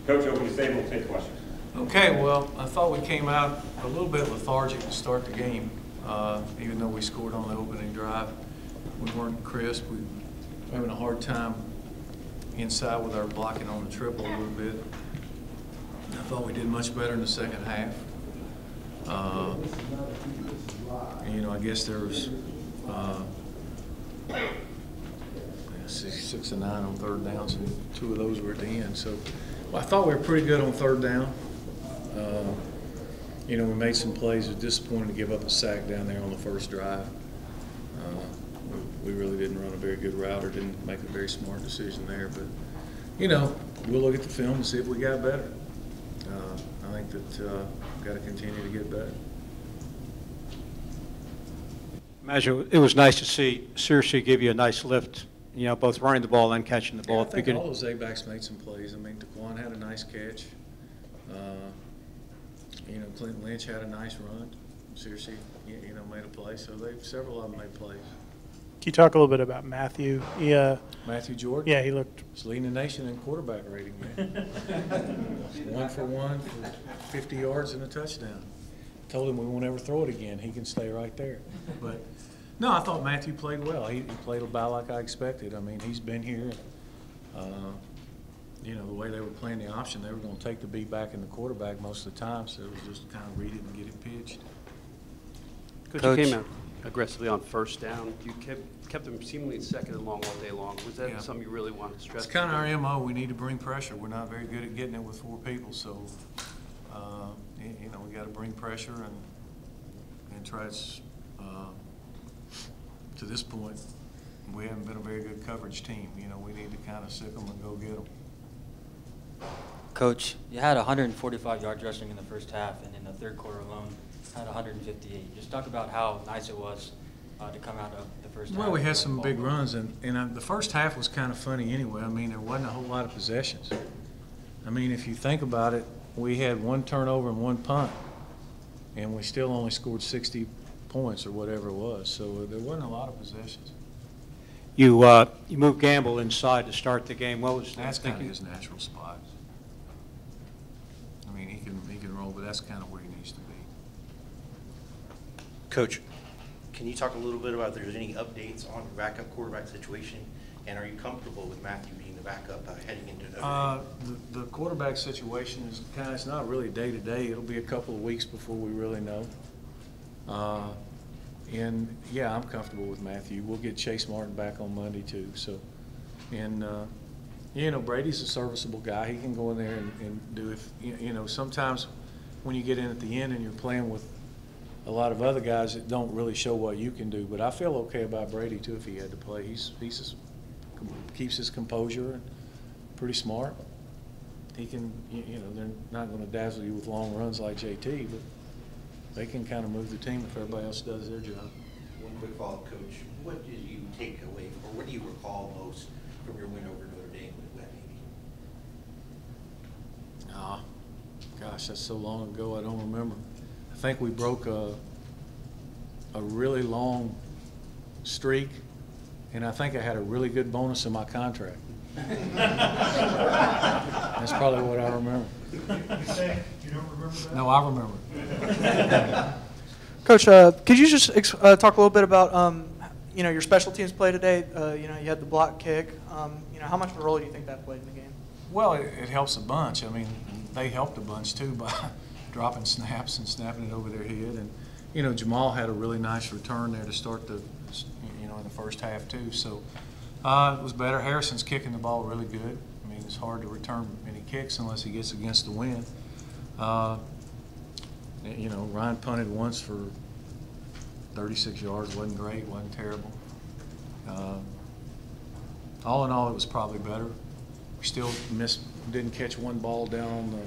Coach, open the table, we'll take questions. Okay, well, I thought we came out a little bit lethargic to start the game, even though we scored on the opening drive. We weren't crisp. We were having a hard time inside with our blocking on the triple a little bit. I thought we did much better in the second half. You know, I guess there was 6 and 9 on third downs, and 2 of those were at the end. So well, I thought we were pretty good on third down. You know, we made some plays. We were disappointed to give up a sack down there on the first drive. We really didn't run a very good route or didn't make a very smart decision there. But, you know, we'll look at the film and see if we got better. I think that we've got to continue to get better. Imagine it was nice to see Searcy give you a nice lift, you know, both running the ball and catching the ball. Yeah, I think all those A-backs made some plays. I mean, Daquan had a nice catch. You know, Clinton Lynch had a nice run. Searcy, you know, made a play. So several of them made plays. Can you talk a little bit about Matthew? Matthew Jordan? Yeah, he looked. He's leading the nation in quarterback rating, man. 1 for 1 for 50 yards and a touchdown. Told him we won't ever throw it again. He can stay right there. But no, I thought Matthew played well. He played about like I expected. I mean, he's been here. You know, the way they were playing the option, they were going to take the beat back in the quarterback most of the time, so it was just kind of read it and get it pitched. Coach, you came out aggressively on first down. You kept them seemingly second and long all day long. Was that something you really wanted to stress? It's kind of our MO. We need to bring pressure. We're not very good at getting it with 4 people, so you know, we got to bring pressure and try to this point, we haven't been a very good coverage team. You know, we need to kind of sick them and go get them. Coach, you had 145 yards rushing in the first half, and in the third quarter alone, had 158. Just talk about how nice it was to come out of the first half. Well, we had some big runs, and the first half was kind of funny anyway. I mean, there wasn't a whole lot of possessions. I mean, if you think about it, we had 1 turnover and 1 punt, and we still only scored 60 points or whatever it was. So there wasn't a lot of possessions. You moved Gamble inside to start the game. What was that's kind of his natural spot. I mean, he can roll, but that's kind of where he needs to be. Coach, can you talk a little bit about if there's any updates on your backup quarterback situation, and are you comfortable with Matthew being the backup heading into Notre Dame? The quarterback situation is it's not really day to day. It'll be a couple of weeks before we really know. And yeah, I'm comfortable with Matthew. We'll get Chase Martin back on Monday too. So, and you know, Brady's a serviceable guy. He can go in there and do you know, sometimes when you get in at the end and you're playing with a lot of other guys that don't really show what you can do. But I feel okay about Brady too if he had to play. He keeps his composure and pretty smart. He can, you know, they're not going to dazzle you with long runs like JT, but they can kind of move the team if everybody else does their job. One quick follow-up, Coach. What did you take away, or what do you recall most from your win over Notre Dame with Wet Navy? Gosh, that's so long ago I don't remember. I think we broke a really long streak, and I think I had a really good bonus in my contract. That's probably what I remember. You don't remember that? No, I remember. Coach, could you just talk a little bit about you know, your special teams play today? You know, you had the block kick. You know, how much of a role do you think that played in the game? Well, it helps a bunch. I mean, they helped a bunch too by dropping snaps and snapping it over their head. And you know, Jamal had a really nice return there to start the, you know, in the first half too. So it was better. Harrison's kicking the ball really good. I mean, it's hard to return any kicks unless he gets against the wind. You know, Ryan punted once for 36 yards. Wasn't great. Wasn't terrible. All in all, it was probably better. We still didn't catch one ball down the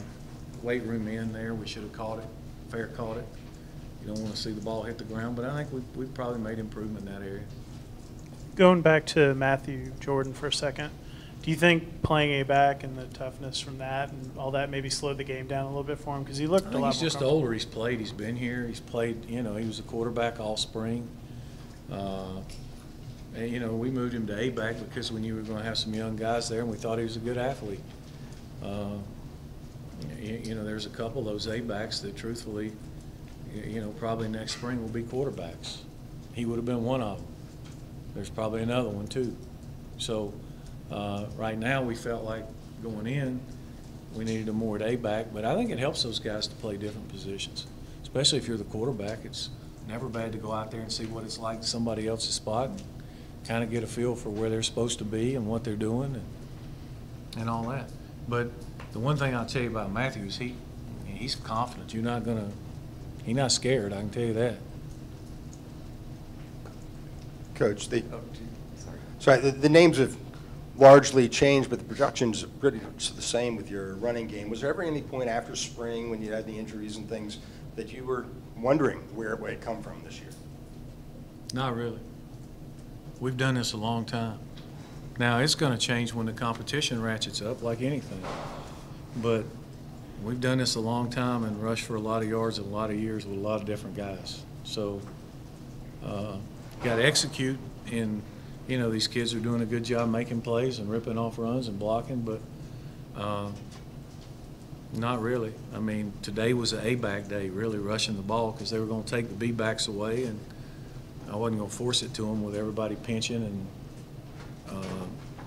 weight room end there. We should have caught it. Fair caught it. You don't want to see the ball hit the ground, but I think we probably made improvement in that area. Going back to Matthew Jordan for a second, do you think playing A back and the toughness from that and all that maybe slowed the game down a little bit for him? Because he looked a lot more he's just older. He's played. He's been here. He's played. You know, he was a quarterback all spring. And, you know, we moved him to A back because we knew we were going to have some young guys there, and we thought he was a good athlete. You know, there's a couple of those A-backs that truthfully, you know, probably next spring will be quarterbacks. He would have been one of them. There's probably another one too. So right now we felt like going in, we needed a more A-back, but I think it helps those guys to play different positions, especially if you're the quarterback. It's never bad to go out there and see what it's like in somebody else's spot and kind of get a feel for where they're supposed to be and what they're doing and all that. But the one thing I'll tell you about Matthew is he's confident. He's not scared, I can tell you that. Coach, the names have largely changed, but the production's pretty much the same with your running game. Was there ever any point after spring when you had the injuries and things that you were wondering where it would come from this year? Not really. We've done this a long time. Now, it's going to change when the competition ratchets up like anything. But we've done this a long time and rushed for a lot of yards and a lot of years with a lot of different guys. So got to execute, and, you know, these kids are doing a good job making plays and ripping off runs and blocking, but not really. I mean, today was an A-back day, really rushing the ball because they were going to take the B-backs away, and I wasn't going to force it to them with everybody pinching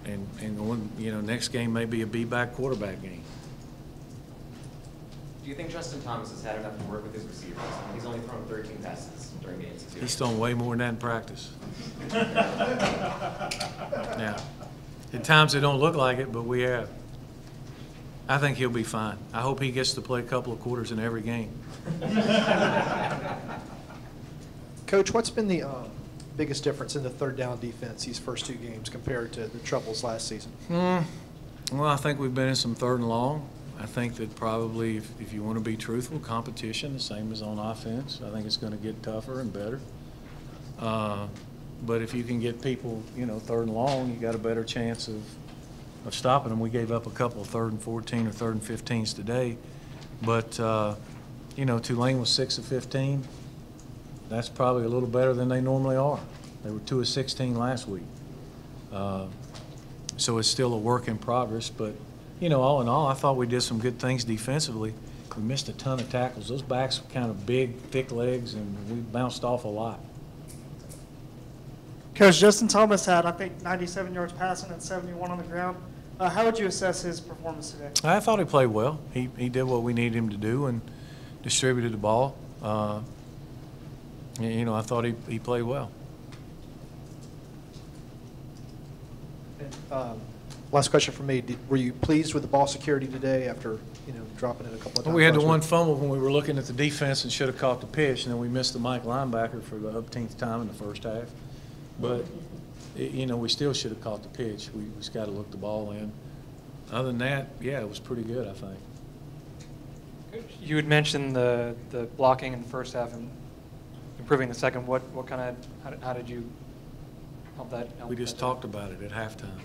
and going, you know, next game may be a B-back quarterback game. Do you think Justin Thomas has had enough to work with his receivers? I mean, he's only thrown 13 passes during games this year. He's thrown way more than that in practice. Yeah. At times it don't look like it, but we have. I think he'll be fine. I hope he gets to play a couple of quarters in every game. Coach, what's been the biggest difference in the third down defense these first two games compared to the troubles last season? Well, I think we've been in some third and long. I think that probably, if you want to be truthful, competition, the same as on offense. I think it's going to get tougher and better. But if you can get people, you know, third and long, you got a better chance of stopping them. We gave up a couple of 3rd and 14 or 3rd and 15s today. But, you know, Tulane was 6 of 15. That's probably a little better than they normally are. They were 2 of 16 last week. So it's still a work in progress. But, you know, all in all, I thought we did some good things defensively. We missed a ton of tackles. Those backs were kind of big, thick legs, and we bounced off a lot. Coach, Justin Thomas had, I think, 97 yards passing and 71 on the ground. How would you assess his performance today? I thought he played well. He did what we needed him to do and distributed the ball. You know, I thought he played well. Last question from me. Were you pleased with the ball security today after, you know, dropping it a couple of times? We had the last one week? fumble when we were looking at the defense and should have caught the pitch, and then we missed the Mike linebacker for the 18th time in the first half. But, you know, we still should have caught the pitch. We just got to look the ball in. Other than that, yeah, it was pretty good, I think. You had mentioned the blocking in the first half and improving the second. What kind of, how did you help that? We just talked about it at halftime.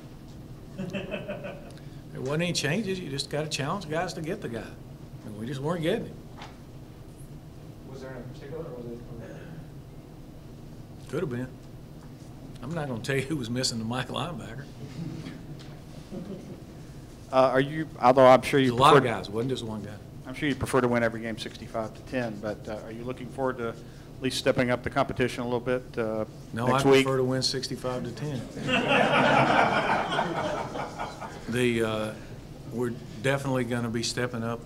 There wasn't any changes. You just got to challenge guys to get the guy. And we just weren't getting him. Was there any particular, or was it? Could have been. I'm not going to tell you who was missing the Mike linebacker. Are you, although I'm sure you There's a lot of guys. It wasn't just one guy. I'm sure you prefer to win every game 65-10, but are you looking forward to at least stepping up the competition a little bit No, next I week? prefer to win 65-10. We're definitely going to be stepping up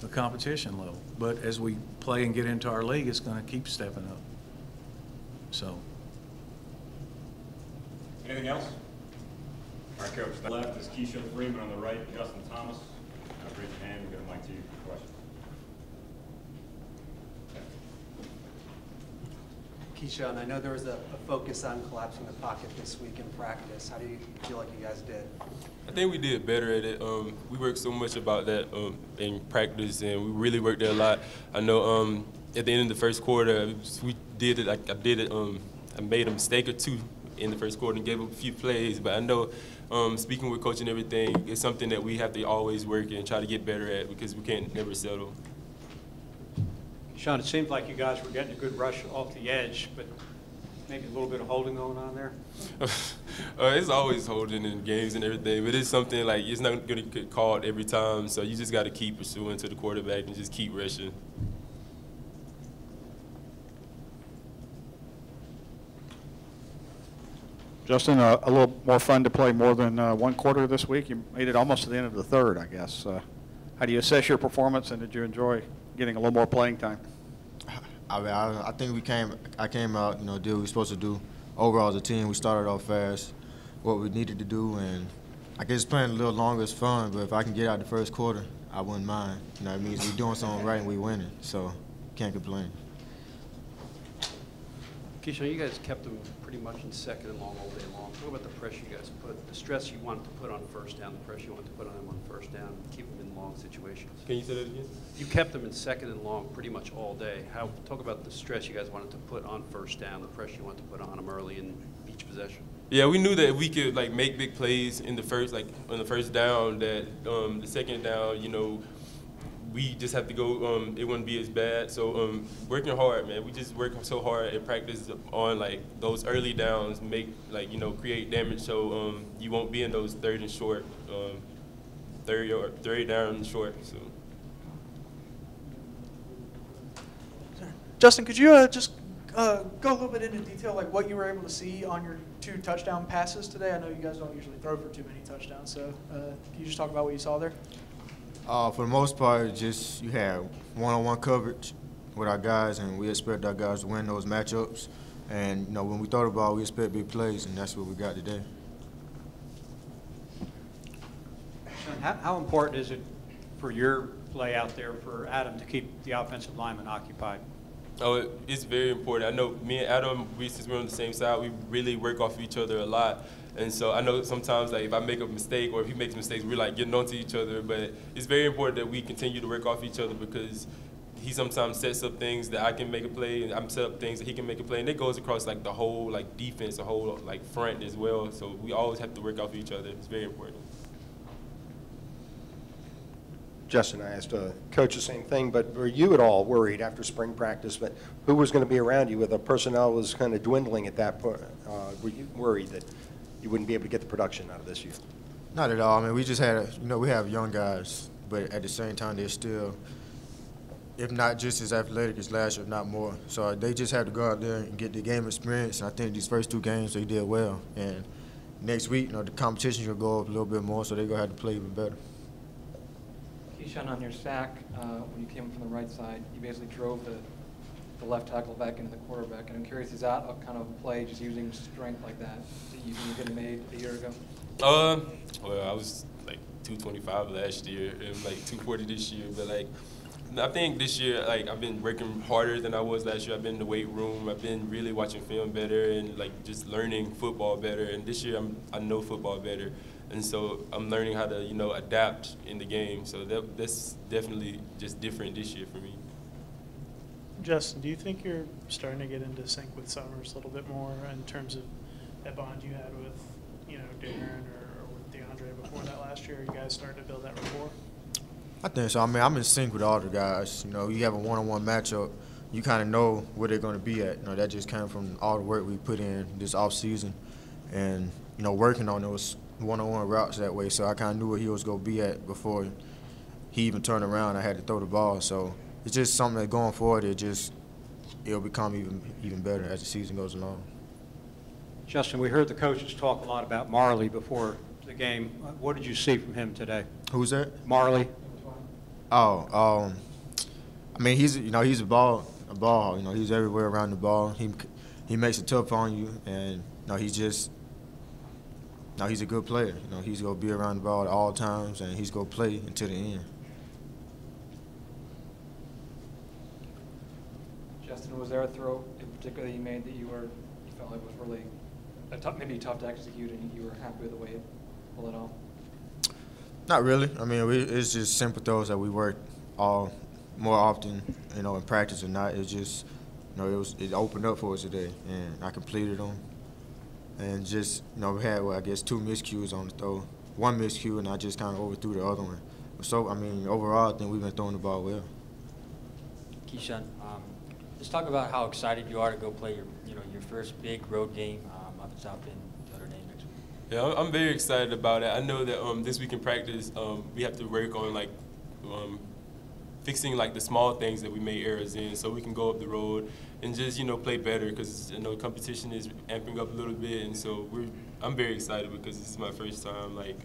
the competition level. But as we play and get into our league, it's going to keep stepping up. So. Anything else? All right, Coach. On the left is KeShun, Freeman. On the right, Justin Thomas. Raise your hand. We'll get a mic to you for questions. KeShun, I know there was a focus on collapsing the pocket this week in practice. How do you feel like you guys did? I think we did better at it. We worked so much about that in practice, and we really worked there a lot. I know at the end of the first quarter, we did it. Like I did it. I made a mistake or two in the first quarter and gave up a few plays. But I know, speaking with coach and everything, it's something that we have to always work and try to get better at because we can't never settle. Sean, it seemed like you guys were getting a good rush off the edge, but maybe a little bit of holding going on there? It's always holding in games and everything, but it's something like it's not going to get called every time, so you just got to keep pursuing to the quarterback and just keep rushing. Justin, a little more fun to play more than one quarter this week. You made it almost to the end of the third, I guess. How do you assess your performance, and did you enjoy getting a little more playing time? I think I came out, did what we were supposed to do. Overall, as a team, we started off fast, what we needed to do, and I guess playing a little longer is fun, but if I can get out the first quarter, I wouldn't mind. It means we're doing something right and we're winning, so can't complain. KeShun, you guys kept them pretty much in second and long all day long. Talk about the pressure you guys put, the stress you wanted to put on first down, the pressure you wanted to put on them on first down, keep them in long situations. Can you say that again? You kept them in second and long pretty much all day. Talk about the stress you guys wanted to put on first down, the pressure you wanted to put on them early in each possession. Yeah, we knew that if we could make big plays in the first on the first down, that the second down, we just have to go. It wouldn't be as bad. So working hard, man. We just work so hard and practice on those early downs, create damage. So you won't be in those third and short, third down and short. So. Justin, could you just go a little bit into detail, what you were able to see on your 2 touchdown passes today? I know you guys don't usually throw for too many touchdowns, so can you just talk about what you saw there? For the most part, just you have one-on-one coverage with our guys, and we expect our guys to win those matchups. And when we throw the ball, we expect big plays, and that's what we got today. How important is it for your play out there for Adam to keep the offensive lineman occupied? Oh, it's very important. I know me and Adam, since we're on the same side, we really work off each other a lot. And so I know sometimes if I make a mistake or if he makes mistakes, we're getting onto each other. But it's very important that we continue to work off each other because he sometimes sets up things that I can make a play, and I'm set up things that he can make a play. And it goes across the whole defense, the whole front as well. So we always have to work off each other. It's very important. Justin, I asked Coach the same thing, but were you at all worried after spring practice that who was going to be around you with the personnel was kind of dwindling at that point? Were you worried that you wouldn't be able to get the production out of this year? Not at all. I mean, we just had, we have young guys, but at the same time, they're still, if not just as athletic as last year, if not more. So they just had to go out there and get the game experience. And I think these first 2 games, they did well. And next week, the competition will go up a little bit more, so they're going to have to play even better. KeShun, on your sack, when you came from the right side, you basically drove the left tackle back into the quarterback. And I'm curious, is that a kind of play, just using strength like that you could have made a year ago? Well, I was 225 last year and 240 this year. But I think this year, I've been working harder than I was last year. I've been in the weight room. I've been really watching film better and just learning football better. And this year, I know football better. And so I'm learning how to, adapt in the game. So that's definitely just different this year for me. Justin, do you think you're starting to get into sync with Summers a little bit more in terms of that bond you had with, Darren or with DeAndre before that last year? Are you guys starting to build that rapport? I think so. I mean, I'm in sync with all the guys. You have a one-on-one matchup, you kind of know where they're going to be at. That just came from all the work we put in this off season, and working on those one-on-one routes that way. So I kind of knew where he was going to be at before he even turned around. I had to throw the ball. So it's just something that going forward, it'll become even better as the season goes along. Justin, we heard the coaches talk a lot about Marley before the game. What did you see from him today? Who's that? Marley. I mean, he's a ball. He's everywhere around the ball. He makes it tough on you, and he's a good player. He's gonna be around the ball at all times, and he's gonna play until the end. Justin, was there a throw in particular you made that you felt like was really maybe tough to execute, and you were happy with the way it pulled it off? Not really. I mean, it's just simple throws that we work more often, in practice or not. It's just, it opened up for us today, and I completed them. And just, we had, I guess 2 miscues on the throw. 1 miscue, and I just kind of overthrew the other one. So, I mean, overall, I think we've been throwing the ball well. KeShun, just talk about how excited you are to go play your first big road game up in South Bend, Notre Dame next week. Yeah, I'm very excited about it. I know that this week in practice, we have to work on like fixing like the small things that we made errors in, so we can go up the road and just play better. Because competition is amping up a little bit, and so I'm very excited because this is my first time like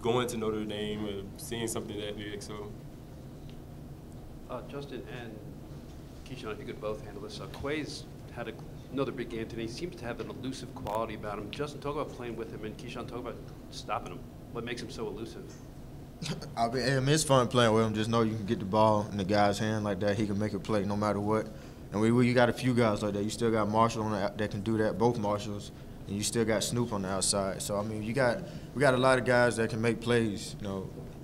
going to Notre Dame and seeing something that big. So, Justin and KeShun, if you could both handle this. Quay's had another big game today. He seems to have an elusive quality about him. Justin, talk about playing with him, and KeShun, talk about stopping him. What makes him so elusive? I mean, it's fun playing with him. Just know you can get the ball in the guy's hand like that. He can make a play no matter what. And you got a few guys like that. You still got Marshall on that can do that, both Marshalls, and you still got Snoop on the outside. So I mean, we got a lot of guys that can make plays,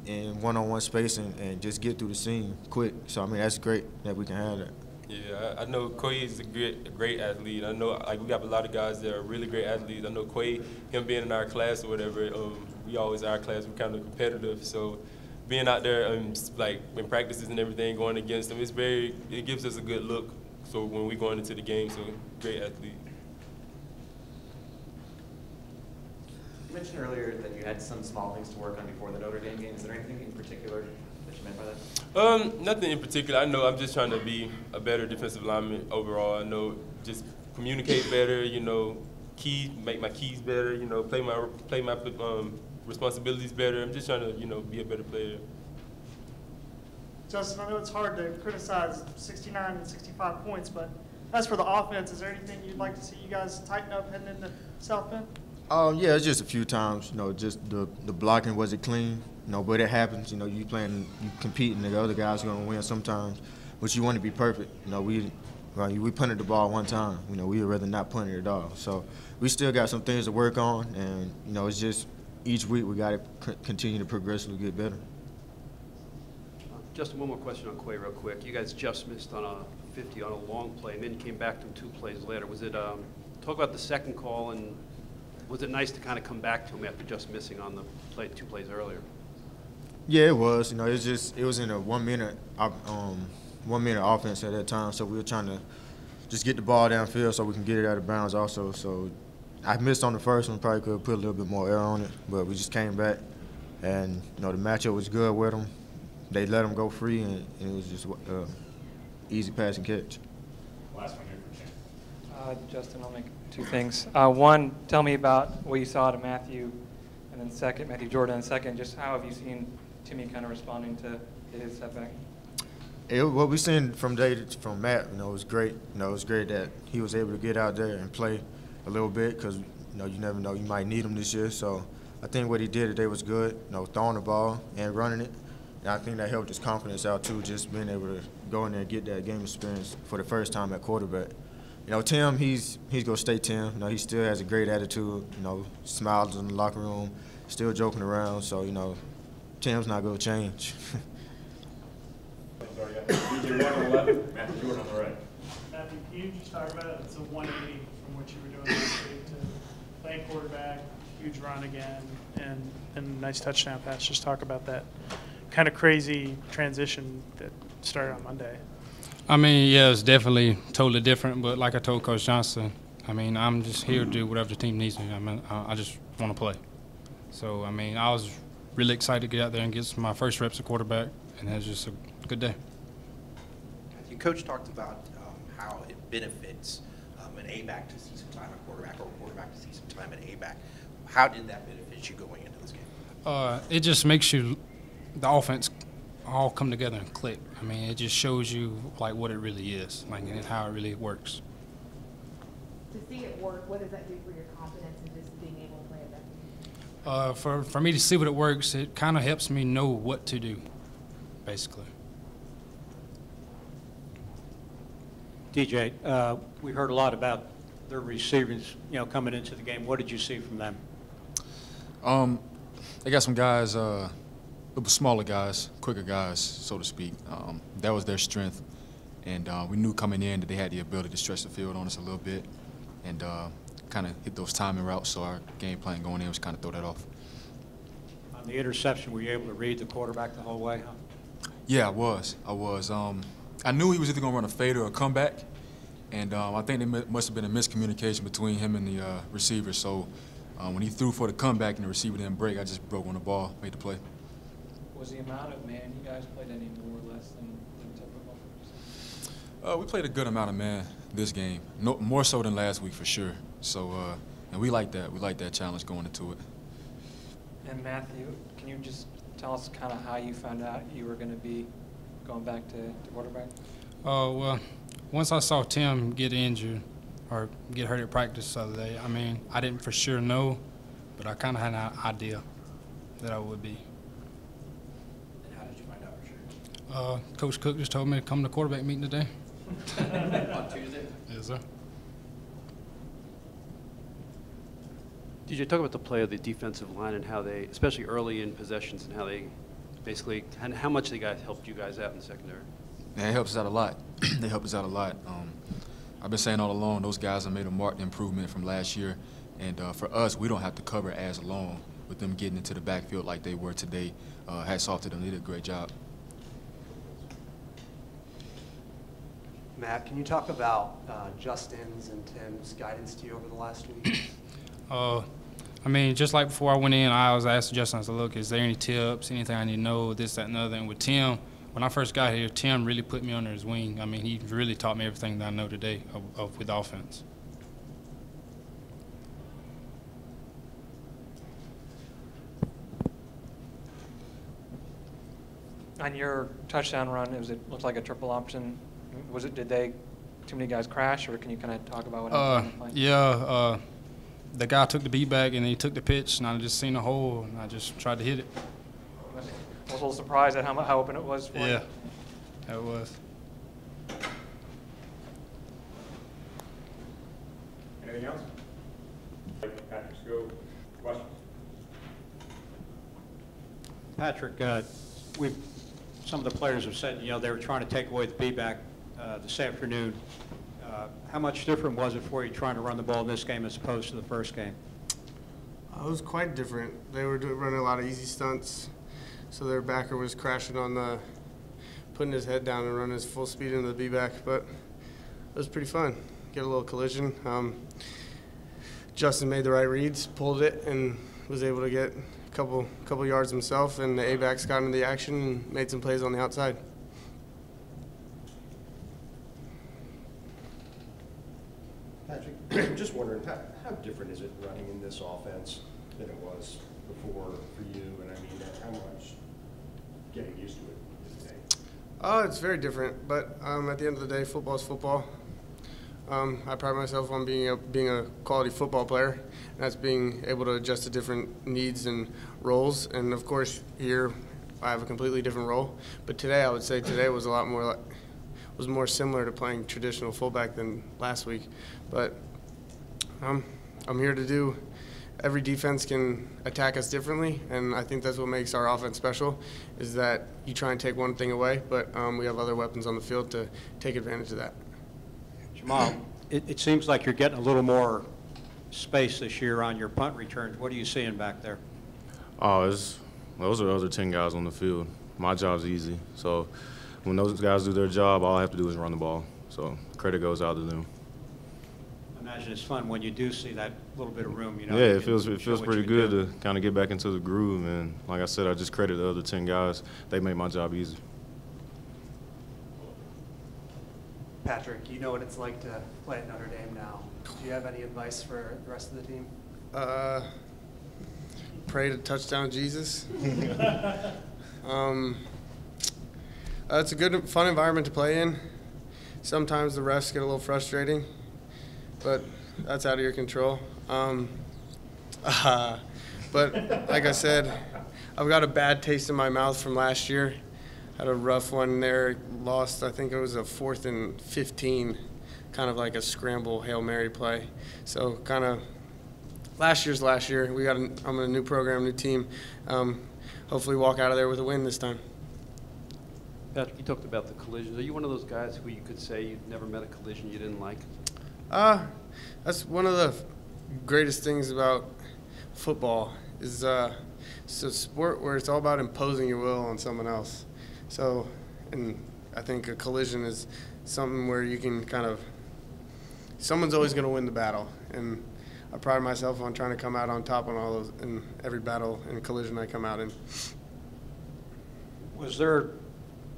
in one-on-one spacing and just get through the seam quick. So I mean, that's great that we can have that. Yeah, I know Quay is a great athlete. I know we got a lot of guys that are really great athletes. I know Quay, him being in our class or whatever, we always our class, we're kind of competitive. So being out there like in practices and everything, going against him, it gives us a good look. So when we're going into the game, so great athlete. You mentioned earlier that you had some small things to work on before the Notre Dame game. Is there anything in particular that you meant by that? Nothing in particular. I know I'm just trying to be a better defensive lineman overall. I know just communicate better, make my keys better, play my responsibilities better. I'm just trying to, be a better player. Justin, I know it's hard to criticize 69 and 65 points, but as for the offense, is there anything you'd like to see you guys tighten up heading into South Bend? Yeah, it's just a few times, just the blocking wasn't clean, but it happens, you competing, the other guys are going to win sometimes, but you want to be perfect. We punted the ball one time, we would rather not punt it at all. So we still got some things to work on, and, it's just each week we got to continue to progressively get better. Justin, one more question on Quay real quick. You guys just missed on a 50 on a long play, and then you came back to him 2 plays later. Was it, talk about the second call, and was it nice to kind of come back to him after just missing on the play 2 plays earlier? Yeah, it was. It was in a 1 minute offense at that time, so we were trying to just get the ball downfield so we can get it out of bounds also. So I missed on the first one, probably could have put a little bit more air on it, but we just came back, and the matchup was good with them. They let him go free, and it was just easy pass and catch. Last one here for Ken. Justin, I'll make 2 things. One, tell me about what you saw to Matthew, and then second, Matthew Jordan, and second, just how have you seen Timmy kind of responding to his setback? What we seen from Matt, it was great. It was great that he was able to get out there and play a little bit because, you never know, you might need him this year. So I think what he did today was good, throwing the ball and running it. And I think that helped his confidence out, too, just being able to go in there and get that game experience for the first time at quarterback. Tim, he's going to stay Tim. He still has a great attitude, smiles in the locker room, still joking around. So, Tim's not going to change. DJ 1 on the left, Matthew Jordan on the right. Matthew, can you just talk about it? It's a 180 from what you were doing last week to playing quarterback, huge run again, and a nice touchdown pass. Just talk about that kind of crazy transition that started on Monday. I mean, yeah, it's definitely totally different. But like I told Coach Johnson, I mean, I'm just here to do whatever the team needs me. I mean, I just want to play. So, I mean, I was really excited to get out there and get my first reps at quarterback, and it was just a good day. Your coach talked about how it benefits an A-back to see some time at quarterback or a quarterback to see some time at A-back. How did that benefit you going into this game? It just makes the offense all come together and click. I mean, it just shows you like what it really is, like and how it really works. To see it work, what does that do for your confidence in just being able to play at that? For me to see what it works, it kind of helps me know what to do, basically. DJ, we heard a lot about their receivers, coming into the game. What did you see from them? They got some guys, smaller guys, quicker guys, so to speak. That was their strength, and we knew coming in that they had the ability to stretch the field on us a little bit and kind of hit those timing routes, so our game plan going in was kind of throw that off. On the interception, were you able to read the quarterback the whole way? Huh? Yeah, I was. I knew he was either going to run a fade or a comeback, and I think there must have been a miscommunication between him and the receiver. So When he threw for the comeback and the receiver didn't break, I just broke on the ball, made the play. Was the amount of man you guys played any more or less than typical? We played a good amount of man this game, more so than last week for sure. So, and we like that. We like that challenge going into it. And Matthew, can you just tell us kind of how you found out you were going to be going back to quarterback? Well, once I saw Tim get injured or get hurt at practice the other day, I mean, I didn't for sure know, but I kind of had an idea that I would be. And how did you find out for sure? Coach Cook just told me to come to quarterback meeting today. On Tuesday? Yes, sir. Did you talk about the play of the defensive line and how they, especially early in possessions, and how they basically, and how much they helped you guys out in the secondary? Yeah, it helps us out a lot. They help us out a lot. I've been saying all along, those guys have made a marked improvement from last year. And for us, we don't have to cover as long with them getting into the backfield like they were today. Hats off to them. They did a great job. Matt, can you talk about Justin's and Tim's guidance to you over the last week? I mean, just like before I went in, I was asking Justin, I said, look, is there any tips, anything I need to know, this, that, and the other? And with Tim, when I first got here, Tim really put me under his wing. I mean, he really taught me everything that I know today with offense. On your touchdown run, looked like a triple option. Did too many guys crash, or can you kind of talk about what happened on the play? Yeah, the guy took the beat back and he took the pitch, and I just seen a hole, and I just tried to hit it. I was a little surprised at how open it was for you. Yeah, it was. Anything else? Patrick, Skov, questions? Patrick, some of the players have said, they were trying to take away the beatback this afternoon. How much different was it for you trying to run the ball in this game as opposed to the first game? It was quite different. They were running a lot of easy stunts, so their backer was crashing on putting his head down and running his full speed into the B-back, but it was pretty fun. Get a little collision. Justin made the right reads, pulled it, and was able to get a couple yards himself, and the A-backs got into the action and made some plays on the outside. Patrick, just wondering, how different is it running in this offense than it was before for you? And I mean, how much getting used to it today? It's very different, but at the end of the day, football is football. I pride myself on being a quality football player, and that's being able to adjust to different needs and roles. And of course, here I have a completely different role. But today, I would say today was a lot more was more similar to playing traditional fullback than last week. But I'm here to do. Every defense can attack us differently, and I think that's what makes our offense special, is that you try and take one thing away, but we have other weapons on the field to take advantage of that. Jamal, it seems like you're getting a little more space this year on your punt returns. What are you seeing back there? Those are the other 10 guys on the field. My job's easy. So when those guys do their job, all I have to do is run the ball. So credit goes out to them. I imagine it's fun when you do see that little bit of room. Yeah, it feels pretty good to kind of get back into the groove. And like I said, I just credit the other 10 guys. They made my job easy. Patrick, you know what it's like to play at Notre Dame now. Do you have any advice for the rest of the team? Pray to touchdown Jesus. It's a good, fun environment to play in. Sometimes the refs get a little frustrating, but that's out of your control. But like I said, I've got a bad taste in my mouth from last year. Had a rough one there, lost, I think it was a 4th and 15, kind of like a scramble Hail Mary play. So kind of last year's last year. I'm in a new program, new team. Hopefully walk out of there with a win this time. Patrick, you talked about the collisions. Are you one of those guys who you could say you've never met a collision you didn't like? That's one of the greatest things about football is it's a sport where it's all about imposing your will on someone else. So, and I think a collision is something where you can someone's always going to win the battle. And I pride myself on trying to come out on top on all those in every battle and collision I come out in. Was there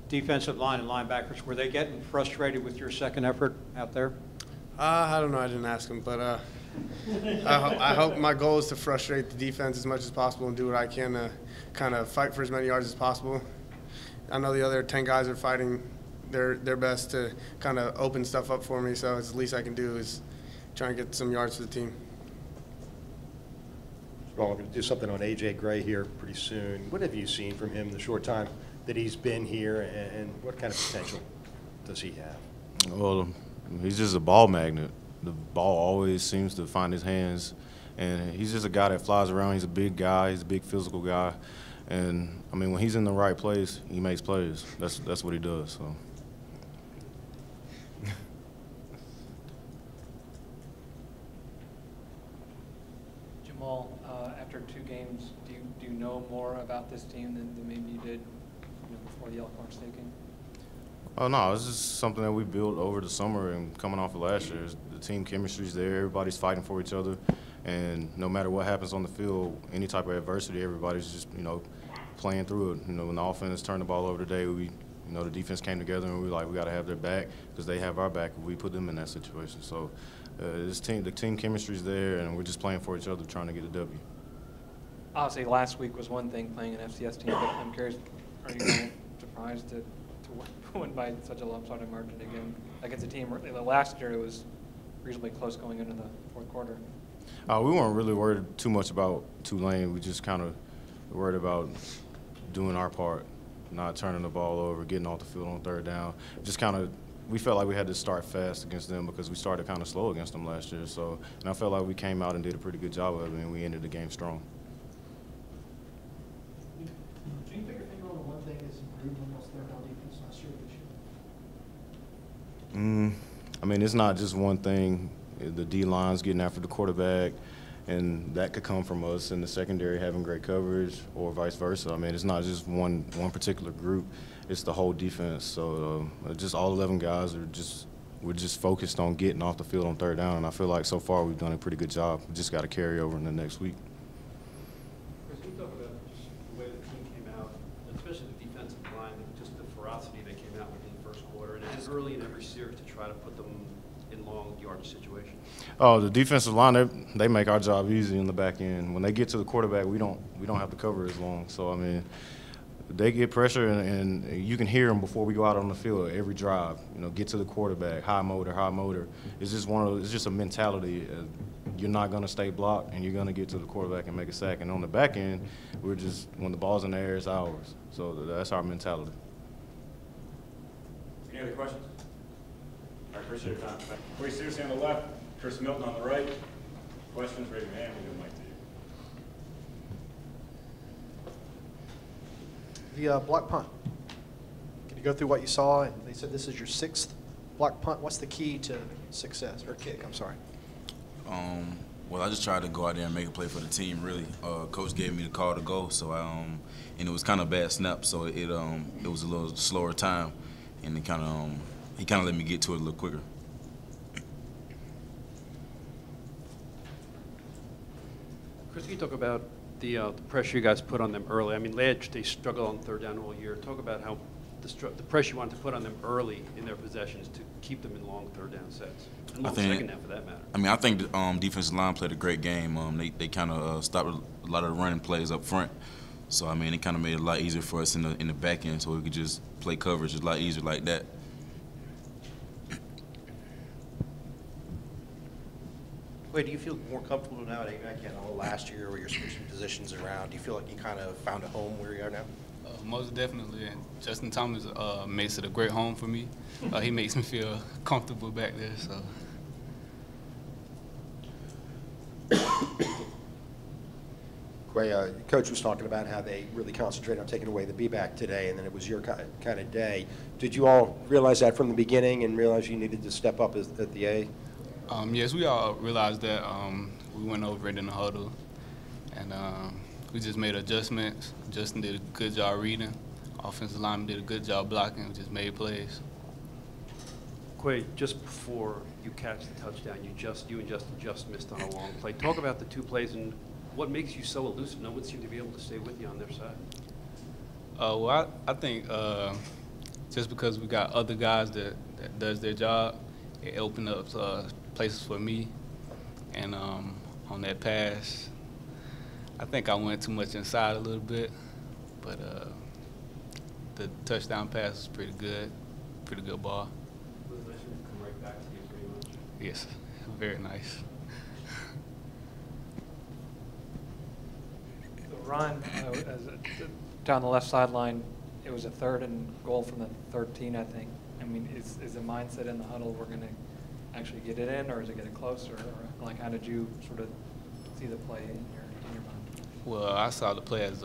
defensive line and linebackers, were they getting frustrated with your second effort out there? I don't know. I didn't ask him, but I hope my goal is to frustrate the defense as much as possible and do what I can to kind of fight for as many yards as possible. I know the other 10 guys are fighting their best to kind of open stuff up for me, so it's the least I can do is try and get some yards for the team. Well, I'm going to do something on A.J. Gray here pretty soon. What have you seen from him the short time that he's been here, and what kind of potential does he have? Well, he's just a ball magnet. The ball always seems to find his hands, and he's just a guy that flies around. He's a big guy. He's a big physical guy, and I mean, when he's in the right place, he makes plays. That's what he does. So. Jamal, after 2 games, do you know more about this team than maybe you did before the Elkhorn staking? Oh, no, it's just something that we built over the summer and coming off of last year. The team chemistry's there. Everybody's fighting for each other. And no matter what happens on the field, any type of adversity, everybody's just, playing through it. When the offense turned the ball over today, the defense came together and we were like, we got to have their back because they have our back if we put them in that situation. So the team chemistry's there, and we're just playing for each other, trying to get a W. Obviously, last week was one thing playing an FCS team, but I'm curious, are you surprised to win by such a lopsided margin again against a team? Last year it was reasonably close going into the fourth quarter. We weren't really worried too much about Tulane. We just kind of worried about doing our part, not turning the ball over, getting off the field on third down. Just kind of, we felt like we had to start fast against them because we started kind of slow against them last year. So, and I felt like we came out and did a pretty good job of it, and we ended the game strong. Do you pick your finger on the one thing that's improved almost there on defense last year this year? I mean, it's not just one thing. The D-line's getting after the quarterback, and that could come from us in the secondary having great coverage or vice versa. I mean, it's not just one particular group. It's the whole defense. So just all 11 guys we're just focused on getting off the field on third down, and I feel like so far we've done a pretty good job. We just got to carry over in the next week. Chris, can you talk about just the way the team came out, especially the defensive line, just the ferocity they came out with in the first quarter, and it's early in every series to try to put them in long yardage situations? Oh, the defensive line, they make our job easy in the back end. When they get to the quarterback, we don't have to cover as long. So, I mean, they get pressure, and you can hear them before we go out on the field every drive. Get to the quarterback, high motor. It's just it's just a mentality. You're not going to stay blocked, and you're going to get to the quarterback and make a sack. And on the back end, when the ball's in the air, it's ours. So that's our mentality. Any other questions? I appreciate your time. Corey Searcy on the left, Chris Milton on the right. Questions, raise your hand. We'll give the mic to you. The block punt. Can you go through what you saw? And they said this is your 6th block punt. What's the key to success, or kick, I'm sorry? Well, I just tried to go out there and make a play for the team, really. Coach gave me the call to go, so and it was kind of a bad snap, so it was a little slower time, and he kind of let me get to it a little quicker. Chris, can you talk about the pressure you guys put on them early? I mean, they struggled on third down all year. Talk about how the pressure you wanted to put on them early in their possessions to keep them in long third down sets. And long second down, for that matter. I mean, I think the defensive line played a great game. They kind of stopped a lot of the running plays up front. So, I mean, it kind of made it a lot easier for us in the back end, so we could just play coverage a lot easier like that. Wait, do you feel more comfortable now at ABAC than last year where you're switching positions around? Do you feel like you kind of found a home where you are now? Most definitely. And Justin Thomas makes it a great home for me. He makes me feel comfortable back there. So. Gray, Coach was talking about how they really concentrated on taking away the B-back today, and then it was your kind of day. Did you all realize that from the beginning and realize you needed to step up at the A? Yes, we all realized that. We went over it in the huddle, and we just made adjustments. Justin did a good job reading. Offensive lineman did a good job blocking. We just made plays. Quay, just before you catch the touchdown, you and Justin just missed on a long play. Talk about the two plays and what makes you so elusive. No one seemed to be able to stay with you on their side. Well, I think just because we got other guys that does their job, it opened up places for me. And on that pass, I think I went too much inside a little bit, but the touchdown pass was pretty good ball. Was it nice to come right back to you pretty much? Yes, very nice. The run down the left sideline, it was a 3rd and goal from the 13, I think. I mean, is the mindset in the huddle we're going to actually get it in, or is it getting closer? Or like, how did you sort of see the play in your mind? Well, I saw the play as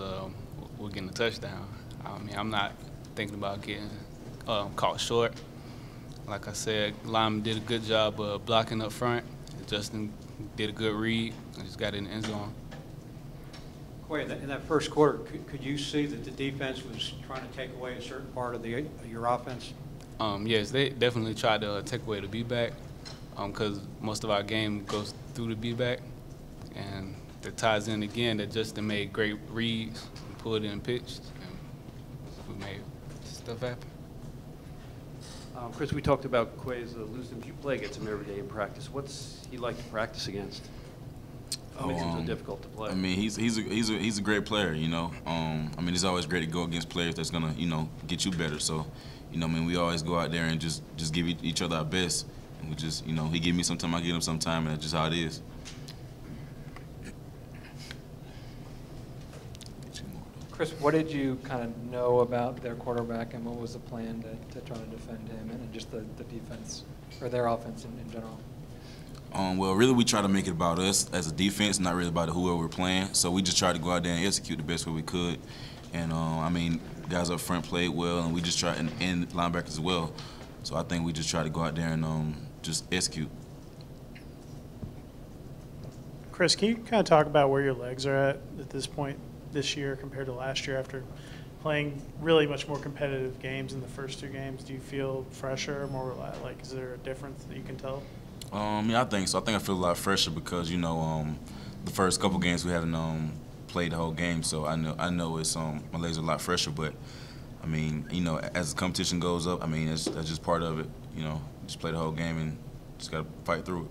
we're getting a touchdown. I mean, I'm not thinking about getting caught short. Like I said, Lyman did a good job of blocking up front. Justin did a good read and just got in the end zone. Quay, in that first quarter, could you see that the defense was trying to take away a certain part of your offense? Yes, they definitely tried to take away the beatback because most of our game goes through the beatback. And it ties in again that Justin made great reads and pulled in and pitched. And we made stuff happen. Chris, we talked about Quay's elusiveness. You play against him every day in practice. What's he like to practice against? What makes him so difficult to play? I mean, he's a great player, you know. I mean, it's always great to go against players that's gonna, you know, get you better. So, you know, I mean, we always go out there and just give each other our best. And we just, you know, he give me sometime, I give him sometime, and that's just how it is. Chris, what did you kind of know about their quarterback, and what was the plan to try to defend him and just the defense, or their offense in general? Well, really, we try to make it about us as a defense, not really about whoever we're playing. So we just try to go out there and execute the best way we could. And, I mean, guys up front played well, and we just try, and linebackers as well. So I think we just try to go out there and just execute. Chris, can you kind of talk about where your legs are at this point this year compared to last year after playing really much more competitive games in the first 2 games? Do you feel fresher, more like, is there a difference that you can tell? Yeah, I think so. I think I feel a lot fresher because, you know, the first couple games we haven't played the whole game, so I know it's my legs are a lot fresher. But I mean, you know, as the competition goes up, I mean, that's just part of it. You know, just play the whole game and just gotta fight through it.